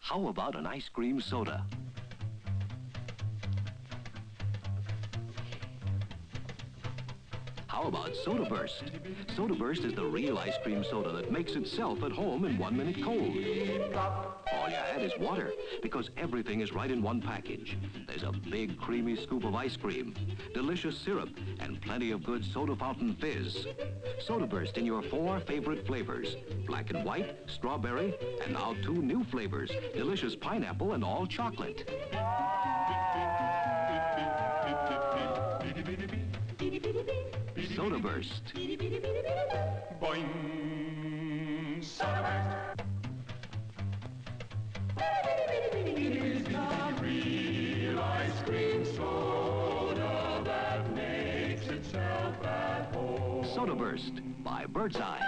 How about an ice cream soda? How about Sodaburst? Sodaburst is the real ice cream soda that makes itself at home in 1 minute cold. All you add is water, because everything is right in one package. There's a big creamy scoop of ice cream, delicious syrup, and plenty of good soda fountain fizz. Sodaburst in your 4 favorite flavors: black and white, strawberry, and now 2 new flavors: delicious pineapple and all chocolate. Sodaburst. Boing! Sodaburst! It's the real ice cream soda that makes itself at home. Sodaburst by Birdseye.